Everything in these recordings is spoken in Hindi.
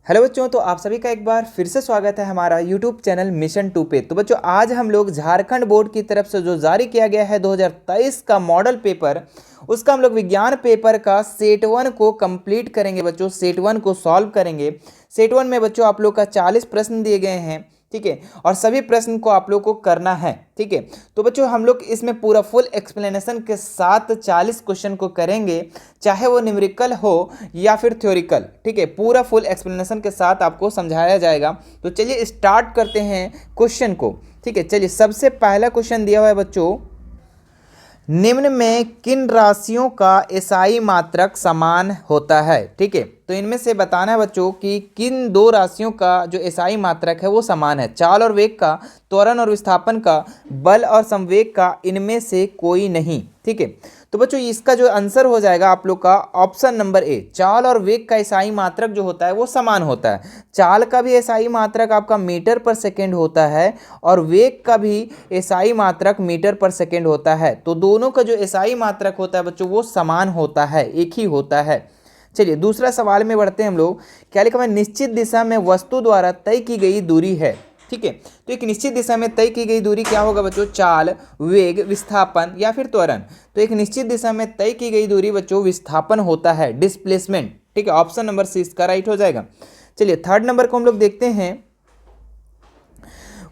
हेलो बच्चों, तो आप सभी का एक बार फिर से स्वागत है हमारा यूट्यूब चैनल मिशन 2 पे। तो बच्चों, आज हम लोग झारखंड बोर्ड की तरफ से जो जारी किया गया है 2023 का मॉडल पेपर, उसका हम लोग विज्ञान पेपर का सेट 1 को कंप्लीट करेंगे। बच्चों, सेट 1 को सॉल्व करेंगे। सेट 1 में बच्चों आप लोग का 40 प्रश्न दिए गए हैं, ठीक है, और सभी प्रश्न को आप लोग को करना है, ठीक है। तो बच्चों, हम लोग इसमें पूरा फुल एक्सप्लेनेशन के साथ 40 क्वेश्चन को करेंगे, चाहे वो न्यूमेरिकल हो या फिर थ्योरिकल, ठीक है। पूरा फुल एक्सप्लेनेशन के साथ आपको समझाया जाएगा। तो चलिए स्टार्ट करते हैं क्वेश्चन को, ठीक है। चलिए, सबसे पहला क्वेश्चन दिया हुआ है बच्चों, निम्न में किन राशियों का एसआई मात्रक समान होता है, ठीक है। तो इनमें से बताना है बच्चों कि किन दो राशियों का जो एसआई मात्रक है वो समान है। चाल और वेग का, त्वरण और विस्थापन का, बल और संवेग का, इनमें से कोई नहीं, ठीक है। तो बच्चों, इसका जो आंसर हो जाएगा आप लोग का ऑप्शन नंबर ए, चाल और वेग का एसआई मात्रक जो होता है वो समान होता है। चाल का भी एसआई मात्रक आपका मीटर पर सेकेंड होता है और वेग का भी एसआई मात्रक मीटर पर सेकेंड होता है। तो दोनों का जो एसआई मात्रक होता है बच्चों वो समान होता है, एक ही होता है। चलिए, दूसरा सवाल में बढ़ते हैं हम लोग। क्या लिखा है, निश्चित दिशा में वस्तु द्वारा तय की गई दूरी है, ठीक है। तो एक निश्चित दिशा में तय की गई दूरी क्या होगा बच्चों, चाल, वेग, विस्थापन या फिर त्वरण। तो एक निश्चित दिशा में तय की गई दूरी बच्चों विस्थापन होता है, डिस्प्लेसमेंट, ठीक है। ऑप्शन नंबर सी इसका राइट हो जाएगा। चलिए, थर्ड नंबर को हम लोग देखते हैं,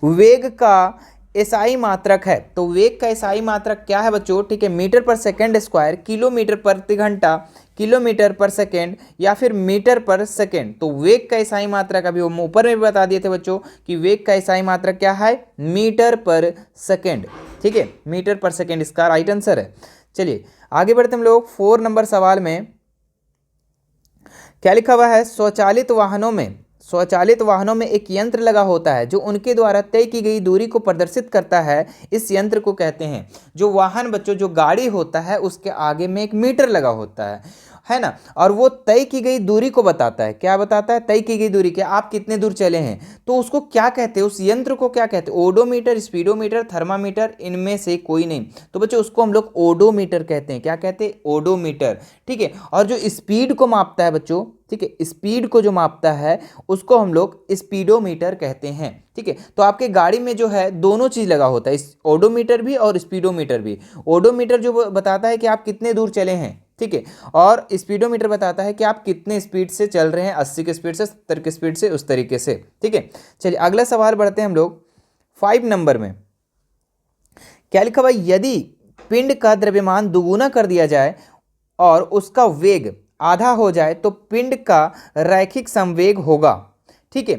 वेग का एसआई मात्रक है। तो वेग का एसआई मात्रक क्या है बच्चों, ठीक है, मीटर पर सेकेंड स्क्वायर, किलोमीटर प्रति घंटा, किलोमीटर पर सेकेंड या फिर मीटर पर सेकेंड। तो वेग का एसआई मात्रक अभी हम ऊपर में भी बता दिए थे बच्चों कि वेग का एसआई मात्रक क्या है, मीटर पर सेकेंड, ठीक है, मीटर पर सेकेंड इसका राइट आंसर है। चलिए आगे बढ़ते हम लोग 4 नंबर सवाल में। क्या लिखा हुआ है, स्वचालित वाहनों में एक यंत्र लगा होता है जो उनके द्वारा तय की गई दूरी को प्रदर्शित करता है। इस यंत्र को कहते हैं, जो वाहन बच्चों, जो गाड़ी होता है उसके आगे में एक मीटर लगा होता है ना, और वो तय की गई दूरी को बताता है। क्या बताता है, तय की गई दूरी, कि आप कितने दूर चले हैं। तो उसको क्या कहते हैं, उस यंत्र को क्या कहते हैं, ओडोमीटर, स्पीडोमीटर, थर्मामीटर, इनमें से कोई नहीं। तो बच्चों, उसको हम लोग ओडोमीटर कहते हैं। क्या कहते हैं, ओडोमीटर, ठीक है। और जो स्पीड को मापता है बच्चों, ठीक है, स्पीड को जो मापता है उसको हम लोग स्पीडोमीटर कहते हैं, ठीक है। तो आपके गाड़ी में जो है दोनों चीज लगा होता है, ओडोमीटर भी और स्पीडोमीटर भी। ओडोमीटर जो बताता है कि आप कितने दूर चले हैं, ठीक है, और स्पीडोमीटर बताता है कि आप कितने स्पीड से चल रहे हैं, 80 की स्पीड से, 70 की स्पीड से, उस तरीके से, ठीक है। चलिए अगला सवाल बढ़ते हैं हम लोग 5 नंबर में। क्या लिखा हुआ, यदि पिंड का द्रव्यमान दुगुना कर दिया जाए और उसका वेग आधा हो जाए तो पिंड का रैखिक संवेग होगा, ठीक है।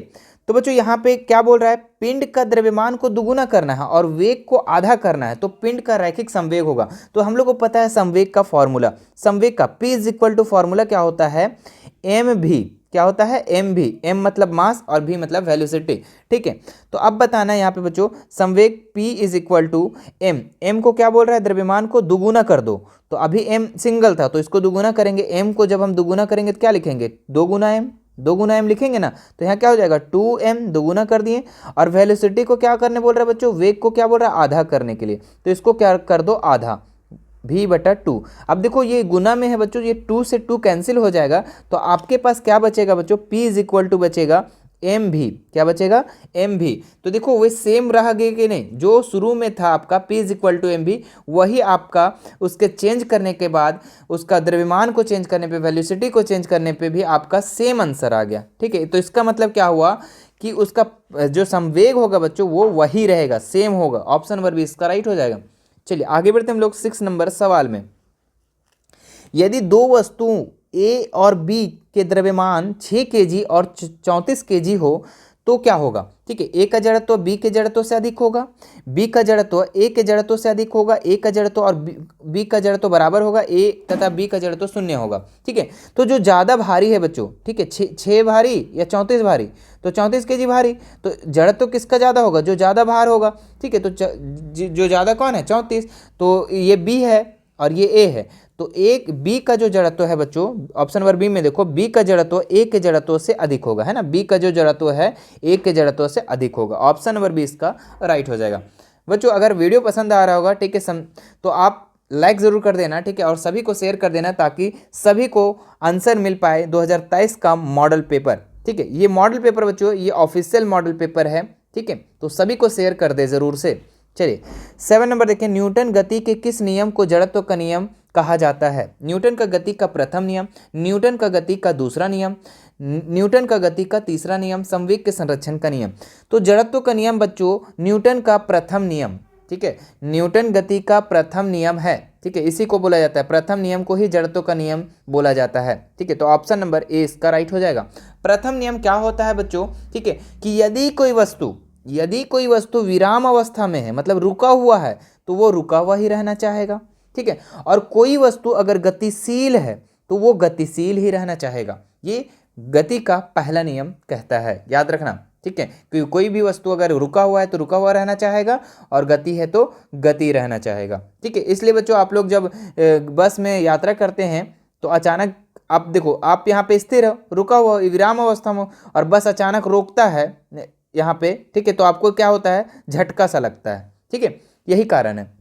तो बच्चों, यहाँ पे क्या बोल रहा है, पिंड का द्रव्यमान को दुगुना करना है और वेग को आधा करना है तो पिंड का रैखिक संवेग होगा। तो हम लोग को पता है संवेग का फॉर्मूला, संवेग का P is equal to formula क्या होता है, एम भी, क्या होता है, एम भी, एम मतलब मास और भी मतलब वेलोसिटी, ठीक है। तो अब बताना है यहाँ पे बच्चों, संवेग P is equal to M, M को क्या बोल रहा है, द्रव्यमान को दुगुना कर दो। तो अभी एम सिंगल था तो इसको दुगुना करेंगे, एम को जब हम दुगुना करेंगे तो क्या लिखेंगे, 2 गुना एम, 2 गुना एम लिखेंगे ना। तो यहाँ क्या हो जाएगा, 2m, दुगुना कर दिए। और वेलोसिटी को क्या करने बोल रहा है बच्चों, वेग को क्या बोल रहा है, आधा करने के लिए। तो इसको क्या कर दो, आधा, v/2। अब देखो ये गुना में है बच्चों, ये 2 से 2 कैंसिल हो जाएगा। तो आपके पास क्या बचेगा बच्चों, P इज इक्वल टू बचेगा एम भी, क्या बचेगा, एम भी। तो देखो वो सेम रह गए कि नहीं, जो शुरू में था आपका P is equal to M भी, वही आपका उसके चेंज करने के बाद, उसका द्रव्यमान को चेंज करने पे, वेलोसिटी को चेंज करने पे भी आपका सेम आंसर आ गया, ठीक है। तो इसका मतलब क्या हुआ कि उसका जो संवेग होगा बच्चों वो वही रहेगा, सेम होगा। ऑप्शन नंबर बी इसका राइट हो जाएगा। चलिए आगे बढ़ते हम लोग 6 नंबर सवाल में। यदि दो वस्तुओं ए और बी के द्रव्यमान 6 kg और 34 kg हो तो क्या होगा, ठीक है। ए का जड़त्व बी के जड़त्व से अधिक होगा, बी का जड़त्व ए के जड़त्व से अधिक होगा, ए का जड़त्व और बी का जड़त्व बराबर होगा, ए तथा बी का जड़त्व शून्य होगा, ठीक है। तो जो ज़्यादा भारी है बच्चों, ठीक है, 6 भारी या 34 भारी, तो 34 kg भारी, तो जड़त्व किसका ज़्यादा होगा, जो ज़्यादा भार होगा, ठीक है। तो जो ज़्यादा कौन है, 34, तो ये बी है और ये ए है। तो एक बी का जो जड़त्व है बच्चों, ऑप्शन नंबर बी में देखो, बी का जड़त्व ए के जड़त्व से अधिक होगा, है ना, बी का जो जड़त्व है ए के जड़त्व से अधिक होगा। ऑप्शन नंबर बी इसका राइट हो जाएगा। बच्चों, अगर वीडियो पसंद आ रहा होगा, ठीक है, तो आप लाइक ज़रूर कर देना, ठीक है, और सभी को शेयर कर देना ताकि सभी को आंसर मिल पाए 2023 का मॉडल पेपर, ठीक है। ये मॉडल पेपर बच्चों, ये ऑफिशियल मॉडल पेपर है, ठीक है, तो सभी को शेयर कर दे ज़रूर से। चलिए 7 नंबर देखें, न्यूटन गति के किस नियम को जड़त्व का नियम कहा जाता है? न्यूटन का गति का प्रथम नियम, न्यूटन का गति का दूसरा नियम, न्यूटन का गति का तीसरा नियम, संवेग के संरक्षण का नियम। तो जड़त्व का नियम बच्चों न्यूटन का प्रथम नियम, ठीक है, न्यूटन गति का प्रथम नियम है, ठीक है, इसी को बोला जाता है, प्रथम नियम को ही जड़त्व का नियम बोला जाता है, ठीक है। तो ऑप्शन नंबर ए इसका राइट हो जाएगा। प्रथम नियम क्या होता है बच्चों, ठीक है, कि यदि कोई वस्तु विराम अवस्था में है, मतलब रुका हुआ है, तो वो रुका हुआ ही रहना चाहेगा, ठीक है, और कोई वस्तु अगर गतिशील है तो वो गतिशील ही रहना चाहेगा। ये गति का पहला नियम कहता है, याद रखना, ठीक है, क्योंकि कोई भी वस्तु अगर रुका हुआ है तो रुका हुआ रहना चाहेगा, और गति है तो गति रहना चाहेगा, ठीक है। इसलिए बच्चों आप लोग जब बस में यात्रा करते हैं तो अचानक आप देखो, आप यहाँ पे स्थिर हो, रुका हुआ विराम अवस्था में, और बस अचानक रोकता है यहाँ पे, ठीक है, तो आपको क्या होता है, झटका सा लगता है, ठीक है, यही कारण है।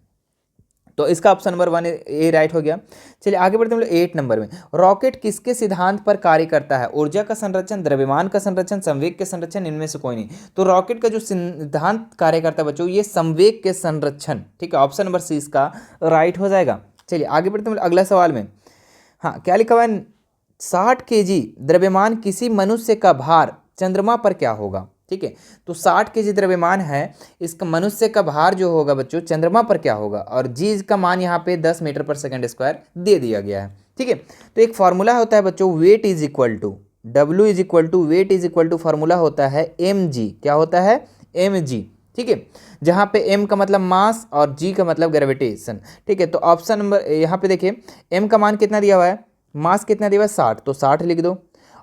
तो इसका ऑप्शन नंबर 1 ए राइट हो गया। चलिए आगे बढ़ते हैं हम लोग 8 नंबर में। रॉकेट किसके सिद्धांत पर कार्य करता है? ऊर्जा का संरक्षण, द्रव्यमान का संरक्षण, संवेग के संरक्षण, इनमें से कोई नहीं। तो रॉकेट का जो सिद्धांत कार्य करता है बच्चों, ये संवेग के संरक्षण, ठीक है, ऑप्शन नंबर सी इसका राइट हो जाएगा। चलिए आगे बढ़ते हैं अगला सवाल में। हाँ, क्या लिखा हुआ है, 60 kg द्रव्यमान किसी मनुष्य का भार चंद्रमा पर क्या होगा? ठीक है, तो 60 kg द्रव्यमान है, इसका मनुष्य का भार जो होगा बच्चों चंद्रमा पर क्या होगा? और जी का मान यहाँ पे 10 मीटर पर सेकंड स्क्वायर दे दिया गया है, ठीक है। तो एक फॉर्मूला होता है बच्चों, weight is equal to W is equal to weight is equal to formula होता है mg, क्या होता है, mg, ठीक है, जहाँ पे m का मतलब मास और g का मतलब ग्रेविटेशन, ठीक है। तो ऑप्शन नंबर यहाँ पे देखिए, m का मान कितना दिया हुआ है, मास कितना दिया हुआ है 60, तो 60 लिख दो,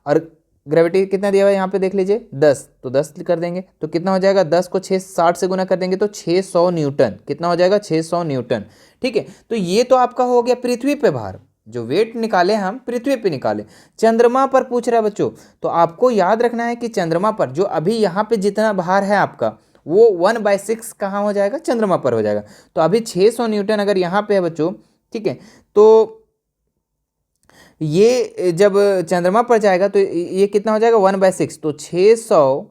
और ग्रेविटी कितना दिया हुआ है यहाँ पे देख लीजिए 10, तो 10 कर देंगे, तो कितना हो जाएगा, 10 को 60 से गुना कर देंगे तो 600 न्यूटन, कितना हो जाएगा, 600 न्यूटन, ठीक है। तो ये तो आपका हो गया पृथ्वी पे भार, जो वेट निकाले हम पृथ्वी पे निकाले। चंद्रमा पर पूछ रहा है बच्चों, तो आपको याद रखना है कि चंद्रमा पर जो अभी यहाँ पे जितना भार है आपका, वो 1/6 कहाँ हो जाएगा, चंद्रमा पर हो जाएगा। तो अभी 600 न्यूटन अगर यहाँ पे है बच्चों, ठीक है, तो ये जब चंद्रमा पर जाएगा तो ये कितना हो जाएगा, 1/6, तो 600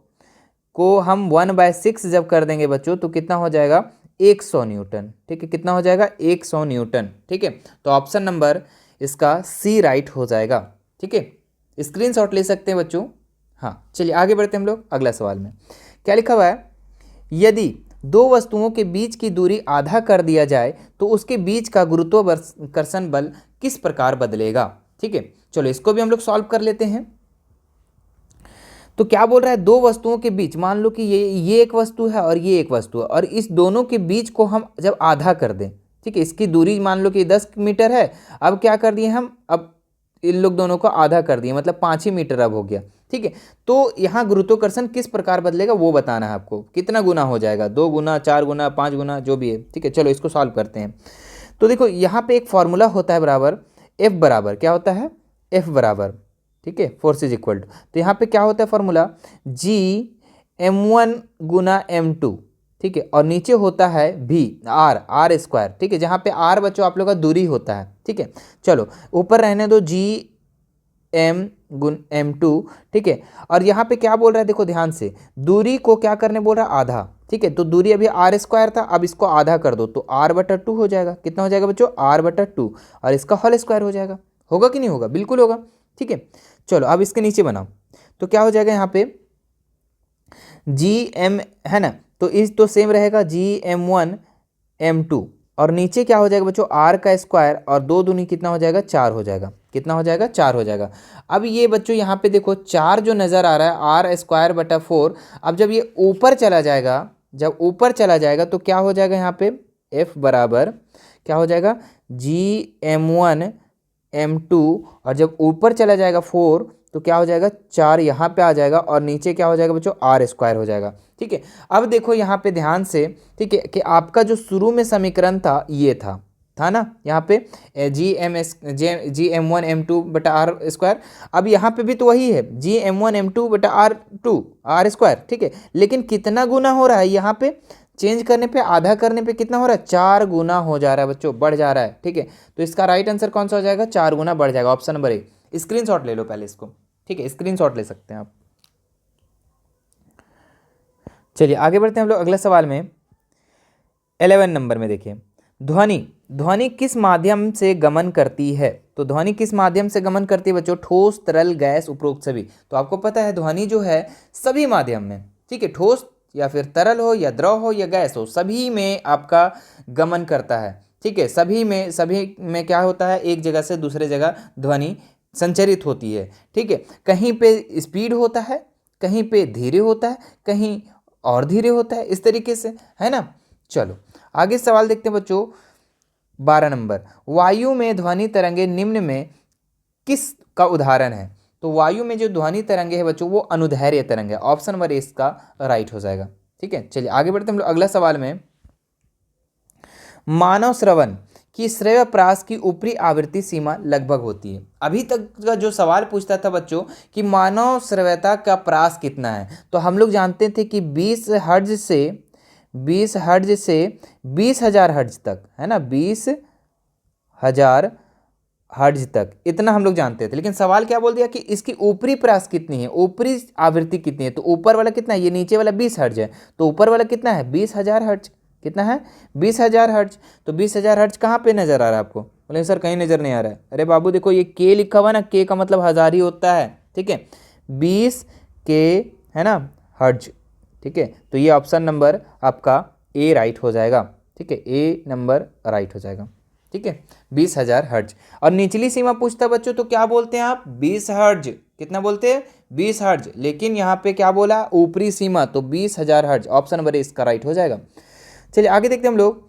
को हम 1/6 जब कर देंगे बच्चों तो कितना हो जाएगा, 100 न्यूटन, ठीक है, कितना हो जाएगा, 100 न्यूटन, ठीक है। तो ऑप्शन नंबर इसका सी राइट हो जाएगा, ठीक है, स्क्रीनशॉट ले सकते हैं बच्चों। हाँ, चलिए आगे बढ़ते हैं हम लोग अगला सवाल में। क्या लिखा हुआ है, यदि दो वस्तुओं के बीच की दूरी आधा कर दिया जाए तो उसके बीच का गुरुत्वाकर्षण बल किस प्रकार बदलेगा? ठीक है, चलो इसको भी हम लोग सॉल्व कर लेते हैं। तो क्या बोल रहा है, दो वस्तुओं के बीच, मान लो कि ये एक वस्तु है और ये एक वस्तु है, और इस दोनों के बीच को हम जब आधा कर दें, ठीक है, इसकी दूरी मान लो कि 10 मीटर है, अब क्या कर दिए हम, अब इन लोग दोनों को आधा कर दिए, मतलब 5 ही मीटर अब हो गया, ठीक है। तो यहाँ गुरुत्वाकर्षण किस प्रकार बदलेगा वो बताना है आपको, कितना गुना हो जाएगा, 2 गुना, 4 गुना, 5 गुना, जो भी है, ठीक है। चलो इसको सॉल्व करते हैं। तो देखो यहाँ पे एक फॉर्मूला होता है बराबर, F बराबर क्या होता है, F बराबर, ठीक है, फोर्स इज इक्वल टू, तो यहाँ पे क्या होता है फॉर्मूला, G m1 गुना m2, ठीक है, और नीचे होता है V R स्क्वायर, ठीक है, जहाँ पे R बच्चों आप लोग का दूरी होता है, ठीक है। चलो ऊपर रहने दो G m गुन m2, ठीक है, और यहाँ पे क्या बोल रहा है, देखो ध्यान से, दूरी को क्या करने बोल रहा है, आधा, ठीक है। तो दूरी अभी R स्क्वायर था, अब इसको आधा कर दो तो R/2 हो जाएगा, कितना हो जाएगा बच्चों, R/2, और इसका होल स्क्वायर हो जाएगा, होगा कि नहीं होगा, बिल्कुल होगा, ठीक है। चलो अब इसके नीचे बनाओ, तो क्या हो जाएगा यहाँ पे GM है ना, तो इस तो सेम रहेगा GM1 m2, और नीचे क्या हो जाएगा बच्चों, R का स्क्वायर, और 2 दूनी कितना हो जाएगा, 4 हो जाएगा, कितना हो जाएगा, 4 हो जाएगा। अब ये बच्चों यहाँ पे देखो 4 जो नज़र आ रहा है, R²/4, अब जब ये ऊपर चला जाएगा, जब ऊपर चला जाएगा तो क्या हो जाएगा यहाँ पे, F बराबर क्या हो जाएगा, GM1 m2, और जब ऊपर चला जाएगा 4 तो क्या हो जाएगा, 4 यहाँ पे आ जाएगा, और नीचे क्या हो जाएगा बच्चों, R² हो जाएगा, ठीक है। अब देखो यहाँ पे ध्यान से, ठीक है, कि आपका जो शुरू में समीकरण था ये था ना, यहाँ पे GM1 m2/r², अब यहाँ पे भी तो वही है, GM1 m2/r², ठीक है, लेकिन कितना गुना हो रहा है, यहाँ पे चेंज करने पे, आधा करने पे कितना हो रहा है, 4 गुना हो जा रहा है बच्चों, बढ़ जा रहा है, ठीक है। तो इसका राइट आंसर कौन सा हो जाएगा, 4 गुना बढ़ जाएगा, ऑप्शन नंबर ए। स्क्रीनशॉट ले लो पहले इसको, ठीक है, स्क्रीनशॉट ले सकते हैं आप। चलिए आगे बढ़ते हैं हम लोग अगले सवाल में। 11 नंबर में देखिए, ध्वनि ध्वनि किस माध्यम से गमन करती है? तो ध्वनि किस माध्यम से गमन करती है बच्चों? ठोस, तरल, गैस, उपरोक्त सभी। तो आपको पता है ध्वनि जो है सभी माध्यम में, ठीक है, ठोस या फिर तरल हो या द्रव हो या गैस हो, सभी में आपका गमन करता है, ठीक है। सभी में क्या होता है, एक जगह से दूसरे जगह ध्वनि संचरित होती है, ठीक है। कहीं पे स्पीड होता है, कहीं पे धीरे होता है, कहीं और धीरे होता है, इस तरीके से, है ना। चलो आगे सवाल देखते हैं बच्चों। 12 नंबर, वायु में ध्वनि तरंगे निम्न में किस का उदाहरण है? तो वायु में जो ध्वनि तरंगे है बच्चों वो अनुदैर्घ्य तरंग है। ऑप्शन नंबर इसका राइट हो जाएगा, ठीक है। चलिए आगे बढ़ते हैं हम लोग अगला सवाल में। मानव श्रवण की श्रेय प्रास की ऊपरी आवृत्ति सीमा लगभग होती है। अभी तक का जो सवाल पूछता था बच्चों कि मानव श्रव्यता का प्रास कितना है, तो हम लोग जानते थे कि 20 हर्ट्ज से 20,000 हर्ट्ज तक, है ना, 20,000 हर्ट्ज तक, इतना हम लोग जानते थे। लेकिन सवाल क्या बोल दिया कि इसकी ऊपरी प्रास कितनी है, ऊपरी आवृत्ति कितनी है। तो ऊपर वाला कितना है, ये नीचे वाला 20 हर्ट्ज है, तो ऊपर वाला कितना है, 20,000 हर्ट्ज। कितना है, 20,000 हर्ट्ज। तो 20,000 हर्ट्ज कहाँ पे नजर आ रहा है आपको? बोले सर कहीं नजर नहीं आ रहा है। अरे बाबू देखो ये के लिखा हुआ ना, के का मतलब हजार ही होता है, ठीक है, 20 के, है ना, हर्ट्ज, ठीक है। तो ये ऑप्शन नंबर आपका ए राइट हो जाएगा, ठीक है, ए नंबर राइट हो जाएगा, ठीक है, 20,000 हर्ट्ज। और निचली सीमा पूछता बच्चों तो क्या बोलते हैं आप, 20 हर्ट्ज। कितना बोलते हैं, 20 हर्ट्ज। लेकिन यहाँ पे क्या बोला, ऊपरी सीमा, तो 20,000 हर्ट्ज। ऑप्शन नंबर इसका राइट हो जाएगा। चलिए आगे देखते हैं हम लोग।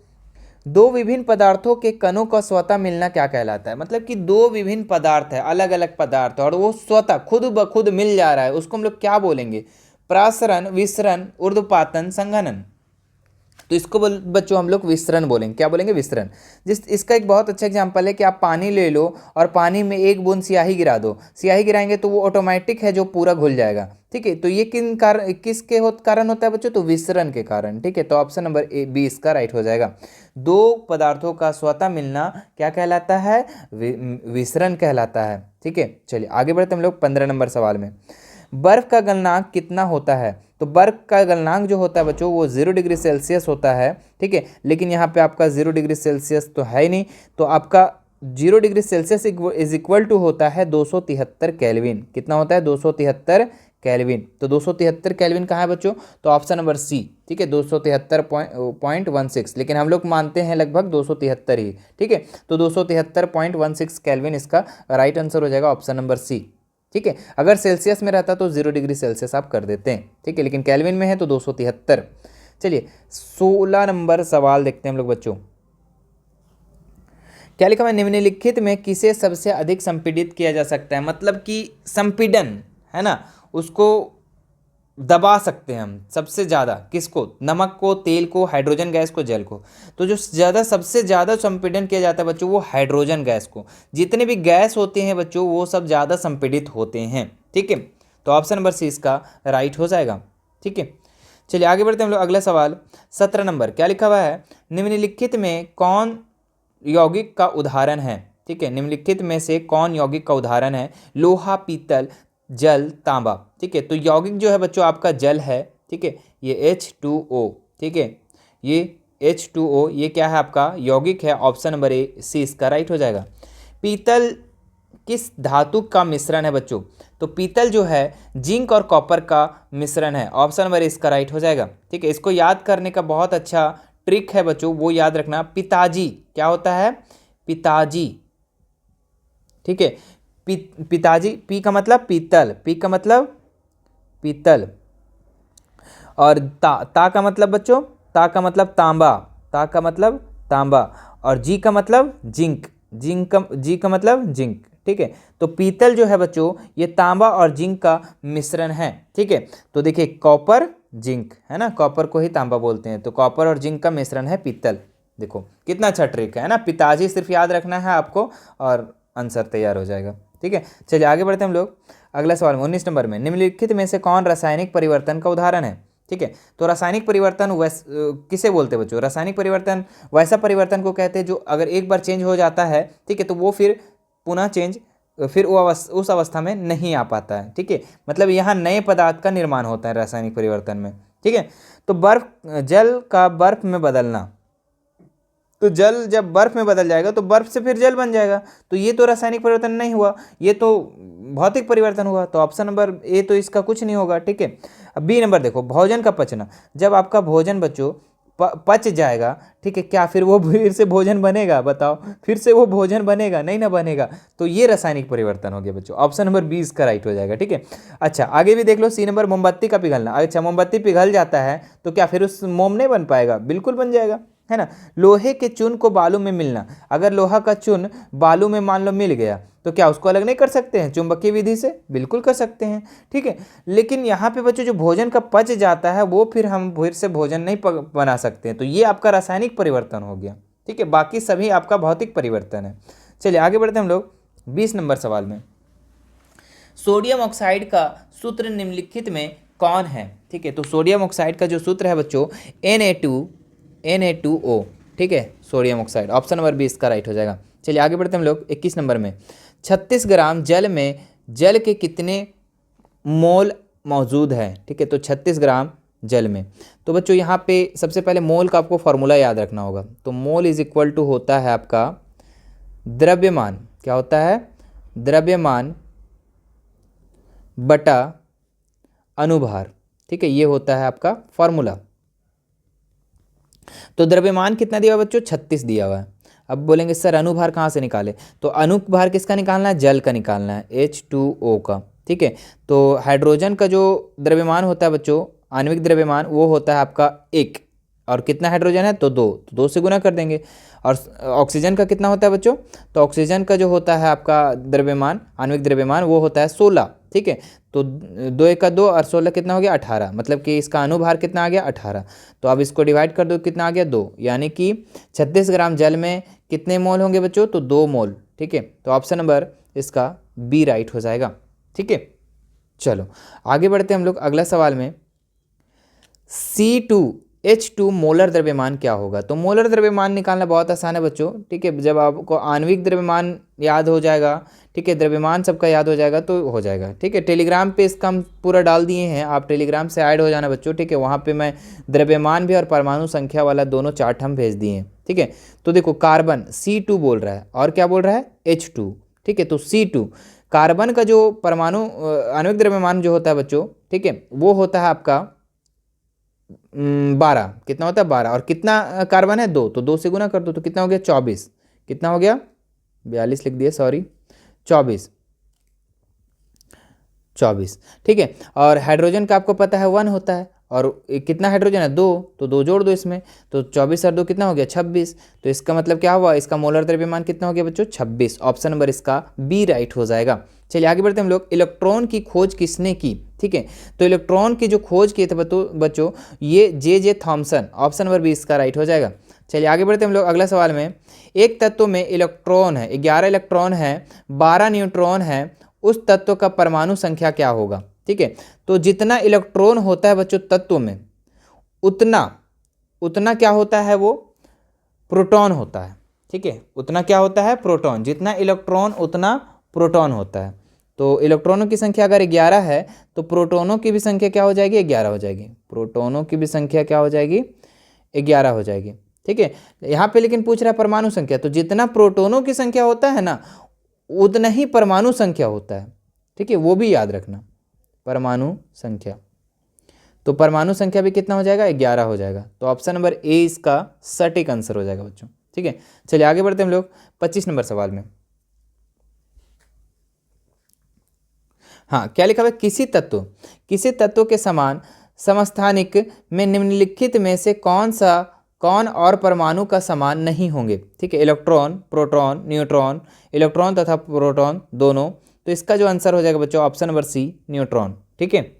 दो विभिन्न पदार्थों के कणों का स्वतः मिलना क्या कहलाता है? मतलब कि दो विभिन्न पदार्थ है, अलग अलग पदार्थ, और वो स्वतः खुद ब खुद मिल जा रहा है, उसको हम लोग क्या बोलेंगे? प्रासरण, विसरण, ऊर्ध्वपातन, संघनन। तो इसको बच्चों हम लोग विसरण बोलेंगे। क्या बोलेंगे? विसरण। इसका एक बहुत अच्छा एग्जांपल है कि आप पानी ले लो और पानी में एक बूंद स्याही गिरा दो, स्याही गिराएंगे तो वो ऑटोमेटिक है जो पूरा घुल जाएगा, ठीक है। तो ये किसके कारण होता है बच्चों? तो विसरण के कारण, ठीक है। तो ऑप्शन नंबर ए बी इसका राइट हो जाएगा। दो पदार्थों का स्वतः मिलना क्या कहलाता है? विसरण कहलाता है, ठीक है। चलिए आगे बढ़ते हम लोग 15 नंबर सवाल में। बर्फ का गलनांक कितना होता है? तो बर्फ का गलनांक जो होता है बच्चों वो 0 डिग्री सेल्सियस होता है, ठीक है। लेकिन यहाँ पे आपका 0 डिग्री सेल्सियस तो है ही नहीं, तो आपका 0 degree Celsius is equal to होता है 273 केल्विन। कितना होता है? 273 केल्विन। तो 273 केल्विन कहाँ है बच्चों? तो ऑप्शन नंबर सी, ठीक है, 273.16। लेकिन हम लोग मानते हैं लगभग 273 ही, ठीक है। तो 273.16 केल्विन इसका राइट आंसर हो जाएगा, ऑप्शन नंबर सी, ठीक है। अगर सेल्सियस में रहता तो 0 डिग्री सेल्सियस आप कर देते हैं, ठीक है, लेकिन केल्विन में है तो 273। चलिए 16 नंबर सवाल देखते हैं हम लोग बच्चों। क्या लिखा है? निम्नलिखित में किसे सबसे अधिक संपीड़ित किया जा सकता है? मतलब कि संपीड़न, है ना, उसको दबा सकते हैं हम सबसे ज़्यादा। किसको? नमक को, तेल को, हाइड्रोजन गैस को, जल को। तो जो सबसे ज़्यादा संपीड़न किया जाता है बच्चों वो हाइड्रोजन गैस को। जितने भी गैस होते हैं बच्चों वो सब ज़्यादा संपीड़ित होते हैं, ठीक है। तो ऑप्शन नंबर सी इसका राइट हो जाएगा, ठीक है। चलिए आगे बढ़ते हैं हम लोग अगला सवाल। 17 नंबर क्या लिखा हुआ है? निम्नलिखित में कौन यौगिक का उदाहरण है? ठीक है, निम्नलिखित में से कौन यौगिक का उदाहरण है? लोहा, पीतल, जल, तांबा, ठीक है। तो यौगिक जो है बच्चों आपका जल है, ठीक है, ये H2O, ठीक है, ये H2O ये क्या है आपका? यौगिक है। ऑप्शन नंबर ए सी इसका राइट हो जाएगा। पीतल किस धातु का मिश्रण है बच्चों? तो पीतल जो है जिंक और कॉपर का मिश्रण है। ऑप्शन नंबर इसका राइट हो जाएगा, ठीक है। इसको याद करने का बहुत अच्छा ट्रिक है बच्चों, वो याद रखना। पिताजी क्या होता है? पिताजी, ठीक है। पिताजी, पी का मतलब पीतल, पी का मतलब पीतल, और ता का मतलब बच्चों, ता का मतलब तांबा, ता का मतलब तांबा, और जी का मतलब जिंक, जी का मतलब जिंक, ठीक है। तो पीतल जो है बच्चों ये तांबा और जिंक का मिश्रण है, ठीक है। तो देखिए कॉपर जिंक, है ना, कॉपर को ही तांबा बोलते हैं, तो कॉपर और जिंक का मिश्रण है पीतल। देखो कितना अच्छा ट्रिक है ना। पिताजी सिर्फ याद रखना है आपको और आंसर तैयार हो जाएगा, ठीक है। चलिए आगे बढ़ते हैं हम लोग अगला सवाल में। 19 नंबर में निम्नलिखित में से कौन रासायनिक परिवर्तन का उदाहरण है? ठीक है, तो रासायनिक परिवर्तन किसे बोलते हैं बच्चों? रासायनिक परिवर्तन वैसा परिवर्तन को कहते हैं जो अगर एक बार चेंज हो जाता है, ठीक है, तो वो फिर पुनः चेंज फिर वो उस अवस्था में नहीं आ पाता है, ठीक है। मतलब यहाँ नए पदार्थ का निर्माण होता है रासायनिक परिवर्तन में, ठीक है। तो बर्फ, जल का बर्फ में बदलना, तो जल जब बर्फ में बदल जाएगा तो बर्फ से फिर जल बन जाएगा, तो ये तो रासायनिक परिवर्तन नहीं हुआ, ये तो भौतिक परिवर्तन हुआ। तो ऑप्शन नंबर ए तो इसका कुछ नहीं होगा। ठीक है। अब बी नंबर देखो, भोजन का पचना, जब आपका भोजन बच्चों पच जाएगा, ठीक है, क्या फिर वो फिर से भोजन बनेगा? बताओ, फिर से वो भोजन बनेगा? नहीं ना बनेगा। तो ये रासायनिक परिवर्तन हो गया बच्चों, ऑप्शन नंबर 20 का राइट हो जाएगा। ठीक है। अच्छा, आगे भी देख लो, सी नंबर, मोमबत्ती का पिघलना। अच्छा, मोमबत्ती पिघल जाता है तो क्या फिर उस मोम नहीं बन पाएगा? बिल्कुल बन जाएगा, है ना। लोहे के चून को बालू में मिलना, अगर लोहा का चून बालू में मान लो मिल गया तो क्या उसको अलग नहीं कर सकते हैं चुंबकीय विधि से? बिल्कुल कर सकते हैं। ठीक है। लेकिन यहाँ पे बच्चों जो भोजन का पच जाता है वो फिर हम फिर से भोजन नहीं बना सकते हैं, तो ये आपका रासायनिक परिवर्तन हो गया। ठीक है। बाकी सभी आपका भौतिक परिवर्तन है। चलिए आगे बढ़ते हैं हम लोग 20 नंबर सवाल में। सोडियम ऑक्साइड का सूत्र निम्नलिखित में कौन है? ठीक है। तो सोडियम ऑक्साइड का जो सूत्र है बच्चों Na2O। ठीक है, सोडियम ऑक्साइड, ऑप्शन नंबर 20 का राइट हो जाएगा। चलिए आगे बढ़ते हैं हम लोग 21 नंबर में। 36 ग्राम जल में जल के कितने मोल मौजूद है? ठीक है। तो 36 ग्राम जल में, तो बच्चों यहाँ पे सबसे पहले मोल का आपको फॉर्मूला याद रखना होगा। तो मोल इज इक्वल टू होता है आपका द्रव्यमान, क्या होता है? द्रव्यमान बटा अनुभार। ठीक है, ये होता है आपका फॉर्मूला। तो द्रव्यमान कितना दिया हुआ बच्चों? 36 दिया हुआ है। अब बोलेंगे सर अनुभार कहाँ से निकाले? तो अनुभार किसका निकालना है? जल का निकालना है, H2O का। ठीक है। तो हाइड्रोजन का जो द्रव्यमान होता है बच्चों, आणविक द्रव्यमान, वो होता है आपका 1, और कितना हाइड्रोजन है? तो 2, तो 2 से गुना कर देंगे। और ऑक्सीजन का कितना होता है बच्चों? तो ऑक्सीजन का जो होता है आपका द्रव्यमान, आणविक द्रव्यमान, वो होता है 16। ठीक है। तो 2 1 का 2 और 16 कितना हो गया? 18, मतलब कि इसका अनुभार कितना आ गया? 18। तो अब इसको डिवाइड कर दो, कितना आ गया? 2, यानी कि 36 ग्राम जल में कितने मोल होंगे बच्चों? तो 2 मोल। ठीक है। तो ऑप्शन नंबर इसका बी राइट हो जाएगा। ठीक है। चलो आगे बढ़ते हैं हम लोग अगला सवाल में। C2H2 मोलर द्रव्यमान क्या होगा? तो मोलर द्रव्यमान निकालना बहुत आसान है बच्चों। ठीक है, जब आपको आणविक द्रव्यमान याद हो जाएगा, ठीक है, द्रव्यमान सबका याद हो जाएगा तो हो जाएगा। ठीक है। टेलीग्राम पे इसका हम पूरा डाल दिए हैं, आप टेलीग्राम से ऐड हो जाना बच्चों। ठीक है, वहाँ पे मैं द्रव्यमान भी और परमाणु संख्या वाला दोनों चार्ट हम भेज दिए हैं। ठीक है। तो देखो, कार्बन C2 बोल रहा है, और क्या बोल रहा है? H2। ठीक है। तो C2 कार्बन का जो परमाणु आणविक द्रव्यमान जो होता है बच्चों, ठीक है, वो होता है आपका 12। कितना होता है? 12। और कितना कार्बन है? 2, तो 2 से गुना कर दो, तो कितना हो गया? 24। कितना हो गया? 42 लिख दिए, सॉरी, 24। ठीक है। और हाइड्रोजन का आपको पता है 1 होता है, और कितना हाइड्रोजन है? 2, तो 2 जोड़ दो इसमें, तो 24 और 2 कितना हो गया? 26। तो इसका मतलब क्या हुआ? इसका मोलर द्रव्यमान कितना हो गया बच्चों? 26। ऑप्शन नंबर इसका बी राइट हो जाएगा। चलिए आगे बढ़ते हैं हम लोग। इलेक्ट्रॉन की खोज किसने की? ठीक है। तो इलेक्ट्रॉन की जो खोज की थे बच्चों, ये J.J. थॉमसन, ऑप्शन नंबर 20 का राइट हो जाएगा। चलिए आगे बढ़ते हैं हम लोग अगला सवाल में। एक तत्व में इलेक्ट्रॉन है, 11 इलेक्ट्रॉन है, 12 न्यूट्रॉन है, उस तत्व का परमाणु संख्या क्या होगा? ठीक है। तो जितना इलेक्ट्रॉन होता है बच्चों तत्व में, उतना क्या होता है? वो प्रोटॉन होता है। ठीक है, उतना क्या होता है? प्रोटॉन। जितना इलेक्ट्रॉन उतना प्रोटॉन होता है। तो इलेक्ट्रॉनों की संख्या अगर 11 है तो प्रोटॉनों की भी संख्या क्या हो जाएगी? 11 हो जाएगी। प्रोटॉनों की भी संख्या क्या हो जाएगी? 11 हो जाएगी। ठीक है। यहाँ पे लेकिन पूछ रहा है परमाणु संख्या, तो जितना प्रोटॉनों की संख्या होता है ना, उतना ही परमाणु संख्या होता है। ठीक है, वो भी याद रखना, परमाणु संख्या। तो परमाणु संख्या भी कितना हो जाएगा? 11 हो जाएगा। तो ऑप्शन नंबर ए इसका सटीक आंसर हो जाएगा बच्चों। ठीक है। चलिए आगे बढ़ते हैं हम लोग 25 नंबर सवाल में। हाँ, क्या लिखा हुआ है? किसी तत्व के समान समस्थानिक में निम्नलिखित में से कौन और परमाणु का समान नहीं होंगे? ठीक है, इलेक्ट्रॉन, प्रोटॉन, न्यूट्रॉन, इलेक्ट्रॉन तथा प्रोटॉन दोनों। तो इसका जो आंसर हो जाएगा बच्चों ऑप्शन नंबर सी, न्यूट्रॉन। ठीक है।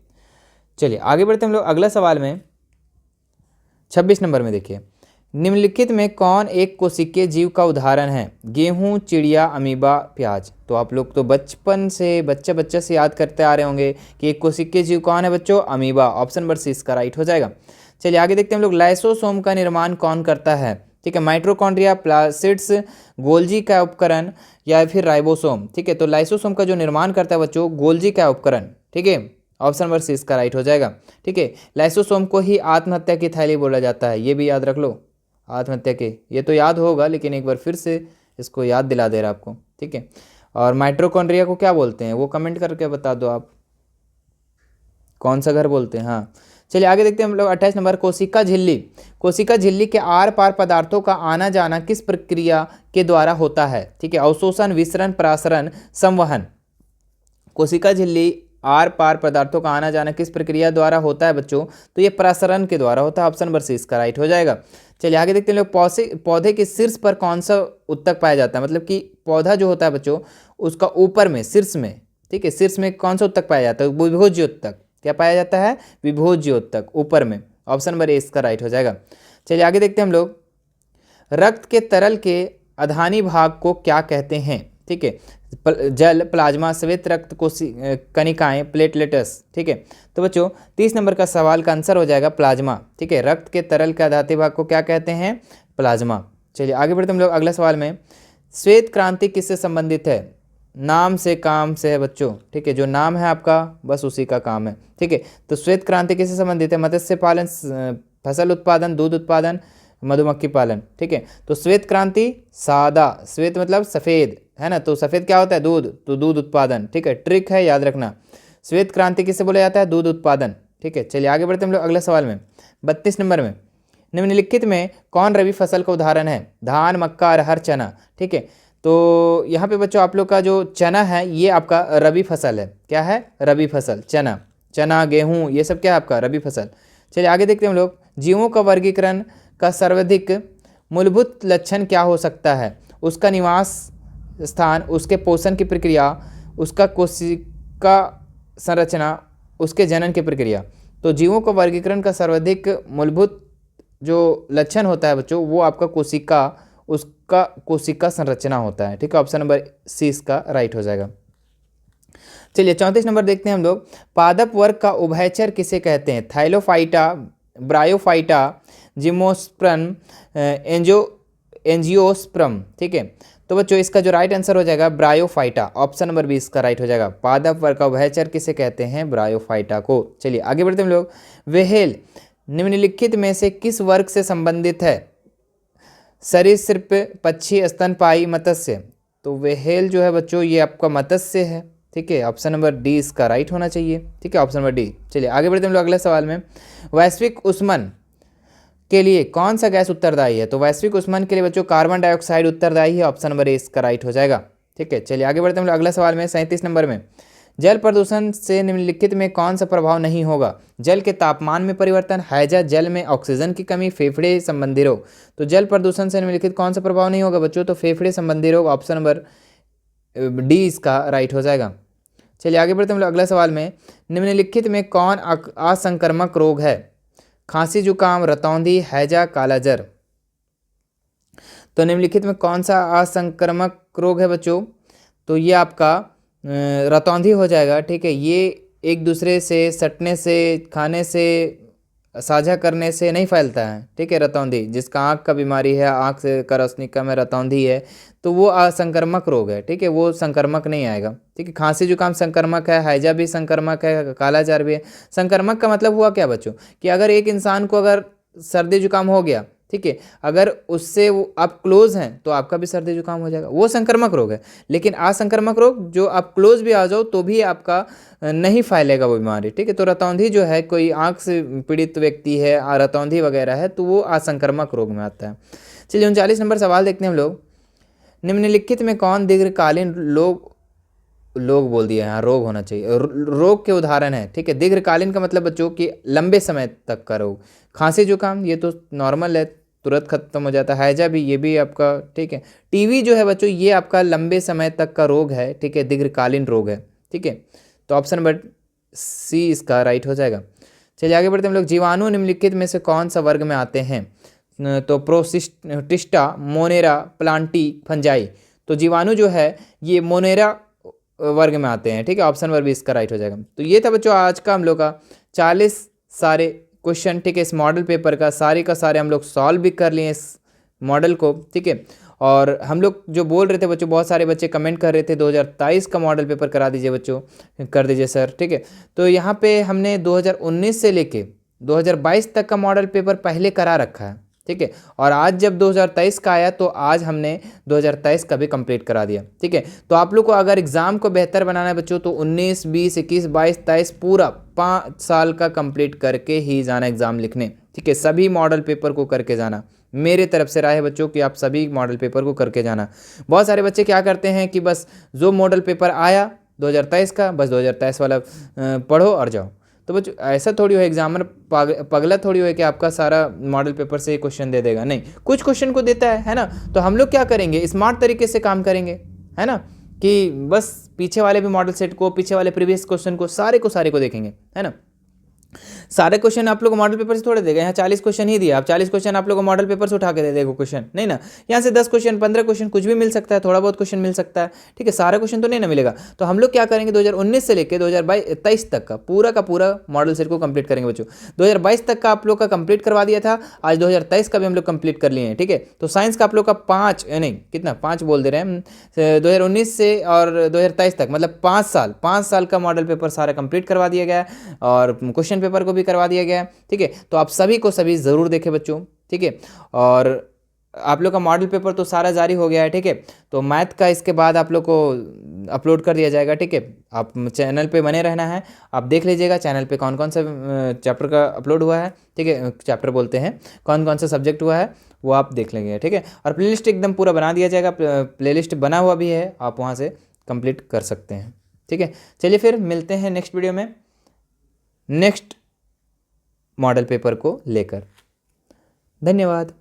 चलिए आगे बढ़ते हम लोग अगला सवाल में 26 नंबर में। देखिए, निम्नलिखित में कौन एक कोशिकीय जीव का उदाहरण है? गेहूं, चिड़िया, अमीबा, प्याज। तो आप लोग तो बचपन से बच्चे से याद करते आ रहे होंगे कि एक कोशिकीय जीव कौन है बच्चों? अमीबा। ऑप्शन नंबर सी इसका राइट हो जाएगा। चलिए आगे देखते हैं हम लोग। लाइसोसोम का निर्माण कौन करता है? ठीक है, माइटोकॉन्ड्रिया, प्लासिड्स, गोल्जी का उपकरण, या फिर राइबोसोम। ठीक है, तो लाइसोसोम का जो निर्माण करता है बच्चों, गोल्जी का उपकरण। ठीक है, ऑप्शन नंबर सी इसका राइट हो जाएगा। ठीक है, लाइसोसोम को ही आत्महत्या की थैली बोला जाता है, ये भी याद रख लो। आत्महत्या के, ये तो याद होगा लेकिन एक बार फिर से इसको याद दिला दे रहा आपको। ठीक है, और माइटोकॉन्ड्रिया को क्या बोलते हैं वो कमेंट करके बता दो आप, कौन सा घर बोलते हैं। हाँ चलिए आगे देखते हैं हम लोग 28 नंबर, कोशिका झिल्ली। कोशिका झिल्ली के आर पार पदार्थों का आना जाना किस प्रक्रिया के द्वारा होता है? ठीक है, अवशोषण, विसरण, प्रासरण, संवहन। कोशिका झिल्ली आर पार पदार्थों का आना जाना किस प्रक्रिया द्वारा होता है बच्चों? तो ये प्रसरण के द्वारा होता है, ऑप्शन नंबर सी इसका राइट हो जाएगा। चलिए आगे देखते हैं लोग, पौधे के शीर्ष पर कौन सा उत्तक पाया जाता है? मतलब कि पौधा जो होता है बच्चों उसका ऊपर में, शीर्ष में, ठीक है, शीर्ष में कौन सा उत्तक पाया जाता है? विभोज्योत्तक। क्या पाया जाता है? विभोज्योत्तक, ऊपर में, ऑप्शन नंबर ए इसका राइट हो जाएगा। चलिए आगे देखते हैं हम लोग, रक्त के तरल के अधानी भाग को क्या कहते हैं? ठीक है, जल, प्लाज्मा, श्वेत रक्त कणिकाएं, प्लेटलेट्स। ठीक है, तो बच्चों 30 नंबर का सवाल का आंसर हो जाएगा प्लाज्मा। ठीक है, रक्त के तरल के अधानी भाग को क्या कहते हैं? प्लाज्मा। चलिए आगे बढ़ते हम लोग अगला सवाल में, श्वेत क्रांति किससे संबंधित है? नाम से काम से है बच्चों। ठीक है, जो नाम है आपका बस उसी का काम है। ठीक है, तो श्वेत क्रांति किससे संबंधित है? मत्स्य पालन, फसल उत्पादन, दूध उत्पादन, मधुमक्खी पालन। ठीक है, तो श्वेत क्रांति सादा, श्वेत मतलब सफ़ेद है ना, तो सफ़ेद क्या होता है? दूध, तो दूध उत्पादन। ठीक है, ट्रिक है याद रखना, श्वेत क्रांति किससे बोला जाता है? दूध उत्पादन। ठीक है, चलिए आगे बढ़ते हम लोग अगले सवाल में, 32 नंबर में, निम्नलिखित में कौन रबी फसल का उदाहरण है? धान, मक्का, अरहर, चना। ठीक है, तो यहाँ पे बच्चों आप लोग का जो चना है ये आपका रबी फसल है। क्या है? रबी फसल, चना। चना, गेहूँ, ये सब क्या है आपका? रबी फसल। चलिए आगे देखते हैं हम लोग, जीवों का वर्गीकरण का सर्वाधिक मूलभूत लक्षण क्या हो सकता है? उसका निवास स्थान, उसके पोषण की प्रक्रिया, उसका कोशिका संरचना, उसके जनन की प्रक्रिया। तो जीवों का वर्गीकरण का सर्वाधिक मूलभूत जो लक्षण होता है बच्चों वो आपका कोशिका, उसका कोशिका संरचना होता है। ठीक है, ऑप्शन नंबर सी इसका राइट हो जाएगा। चलिए 34 नंबर देखते हैं हम लोग, पादप वर्ग का उभयचर किसे कहते हैं? थाइलोफाइटा, ब्रायोफाइटा, जिम्नोस्पर्म, एंजियोस्पर्म। ठीक है, तो बच्चों इसका जो राइट आंसर हो जाएगा ब्रायोफाइटा, ऑप्शन नंबर 20 का राइट हो जाएगा। पादप वर्ग का उभयचर किसे कहते हैं? ब्रायोफाइटा को। चलिए आगे बढ़ते हैं हम लोग, व्हेल निम्नलिखित में से किस वर्ग से संबंधित है? सरीसृप, पक्षी, स्तनपायी, मत्स्य। तो व्हेल जो है बच्चों ये आपका मत्स्य है। ठीक है, ऑप्शन नंबर डी इसका राइट होना चाहिए। ठीक है, ऑप्शन नंबर डी। चलिए आगे बढ़ते हैं हम लोग अगले सवाल में, वैश्विक ऊष्मन के लिए कौन सा गैस उत्तरदायी है? तो वैश्विक ऊष्मन के लिए बच्चों कार्बन डाइऑक्साइड उत्तरदायी है, ऑप्शन नंबर ए इसका राइट हो जाएगा। ठीक है, चलिए आगे बढ़ते हैं हम लोग अगला सवाल में, 37 नंबर में, जल प्रदूषण से निम्नलिखित में कौन सा प्रभाव नहीं होगा? जल के तापमान में परिवर्तन, हैजा, जल में ऑक्सीजन की कमी, फेफड़े संबंधी रोग। तो जल प्रदूषण से निम्नलिखित कौन सा प्रभाव नहीं होगा बच्चों? तो फेफड़े संबंधी रोग, ऑप्शन नंबर डी इसका राइट हो जाएगा। चलिए आगे बढ़ते हम लोग अगला सवाल में, निम्नलिखित में कौन असंक्रामक रोग है? खांसी, जुकाम, रतौंधी, हैजा, कालाजर। तो निम्नलिखित में कौन सा असंक्रामक रोग है बच्चों? तो ये आपका रतौंधी हो जाएगा। ठीक है, ये एक दूसरे से सटने से, खाने से, साझा करने से नहीं फैलता है। ठीक है, रतौंधी, जिसका आँख का बीमारी है, आँख से का रोशनी कम है, रतौंधी है, तो वो असंक्रामक रोग है। ठीक है, वो संक्रामक नहीं आएगा। ठीक है, खांसी जुकाम संक्रामक है, हैजा भी संक्रामक है, कालाजार भी है। संक्रामक का मतलब हुआ क्या बच्चों कि अगर एक इंसान को अगर सर्दी जुकाम हो गया, ठीक है, अगर उससे वो आप क्लोज हैं तो आपका भी सर्दी जुकाम हो जाएगा, वो संक्रामक रोग है। लेकिन असंक्रामक रोग जो आप क्लोज भी आ जाओ तो भी आपका नहीं फैलेगा वो बीमारी। ठीक है, तो रतौंधी जो है, कोई आँख से पीड़ित व्यक्ति है, रतौंधी वगैरह है, तो वो असंक्रामक रोग में आता है। चलिए 39 नंबर सवाल देखते हैं हम लोग, निम्नलिखित में कौन दीर्घकालीन लोग बोल दिया यहाँ, रोग होना चाहिए, रोग के उदाहरण है। ठीक है, दीर्घकालीन का मतलब बच्चों कि लंबे समय तक का रोग। खांसी जुकाम ये तो नॉर्मल है, तुरंत खत्म हो जाता है। हैजा भी, ये भी आपका, ठीक है। टीवी जो है बच्चों ये आपका लंबे समय तक का रोग है। ठीक है, दीर्घकालीन रोग है। ठीक है, तो ऑप्शन नंबर सी इसका राइट हो जाएगा। चलिए आगे बढ़ते हम लोग, जीवाणु निम्नलिखित में से कौन सा वर्ग में आते हैं? तो प्रोटिस्टा, मोनेरा, प्लांटी, फंजाई। तो जीवाणु जो है ये मोनेरा वर्ग में आते हैं। ठीक है, ऑप्शन नंबर 20 का राइट हो जाएगा। तो ये था बच्चों आज का हम लोग का 40 सारे क्वेश्चन। ठीक है, इस मॉडल पेपर का सारे हम लोग सॉल्व भी कर लिए इस मॉडल को। ठीक है, और हम लोग जो बोल रहे थे बच्चों, बहुत सारे बच्चे कमेंट कर रहे थे 2023 का मॉडल पेपर करा दीजिए बच्चों, कर दीजिए सर, ठीक है। तो यहाँ पे हमने 2019 से लेके 2022 तक का मॉडल पेपर पहले करा रखा है, ठीक है। और आज जब 2023 का आया तो आज हमने 2023 का भी कंप्लीट करा दिया, ठीक है। तो आप लोग को अगर एग्ज़ाम को बेहतर बनाना है बच्चों, तो 19, 20, 21, 22, 23 पूरा 5 साल का कंप्लीट करके ही जाना एग्ज़ाम लिखने, ठीक है। सभी मॉडल पेपर को करके जाना, मेरे तरफ से राय है बच्चों कि आप सभी मॉडल पेपर को करके जाना। बहुत सारे बच्चे क्या करते हैं कि बस जो मॉडल पेपर आया 2023 का, बस 2023 वाला पढ़ो और जाओ। तो बच्चों ऐसा थोड़ी हो, एग्जामिनर पगला थोड़ी हो कि आपका सारा मॉडल पेपर से क्वेश्चन दे देगा, नहीं, कुछ क्वेश्चन को देता है ना। तो हम लोग क्या करेंगे, स्मार्ट तरीके से काम करेंगे, है ना, कि बस पीछे वाले भी मॉडल सेट को, पीछे वाले प्रीवियस क्वेश्चन को, सारे को देखेंगे, है ना। सारे क्वेश्चन आप लोग को मॉडल पेपर से थोड़े देगा, यहाँ 40 क्वेश्चन ही दिया, आप 40 क्वेश्चन आप लोग को मॉडल पेपर से उठा के दे देगा क्वेश्चन, नहीं ना। यहाँ से 10 क्वेश्चन, 15 क्वेश्चन कुछ भी मिल सकता है, थोड़ा बहुत क्वेश्चन मिल सकता है, ठीक है। सारा क्वेश्चन तो नहीं ना मिलेगा। तो हम लोग क्या करेंगे, 2019 से लेकर 2023 तक का पूरा मॉडल सेट को कंप्लीट करेंगे बच्चों। 2022 तक का आप लोग का कंप्लीट करवा दिया था, आज 2023 का भी हम लोग कंप्लीट कर लिए हैं, ठीक है। तो साइंस का आप लोग का 5 बोल दे रहे हैं, 2019 से और 2023 तक, मतलब 5 साल का मॉडल पेपर सारा कंप्लीट करवा दिया गया है और क्वेश्चन पेपर को भी करवा दिया गया है, ठीक है। तो आप सभी को सभी ज़रूर देखें बच्चों, ठीक है। और आप लोग का मॉडल पेपर तो सारा जारी हो गया है, ठीक है। तो मैथ का इसके बाद आप लोग को अपलोड कर दिया जाएगा, ठीक है। आप चैनल पे बने रहना है, आप देख लीजिएगा चैनल पे कौन कौन सा चैप्टर का अपलोड हुआ है, ठीक है, चैप्टर बोलते हैं, कौन कौन सा सब्जेक्ट हुआ है वो आप देख लेंगे, ठीक है। और प्लेलिस्ट एकदम पूरा बना दिया जाएगा, प्लेलिस्ट बना हुआ भी है, आप वहाँ से कंप्लीट कर सकते हैं, ठीक है। चलिए फिर मिलते हैं नेक्स्ट वीडियो में नेक्स्ट मॉडल पेपर को लेकर। धन्यवाद।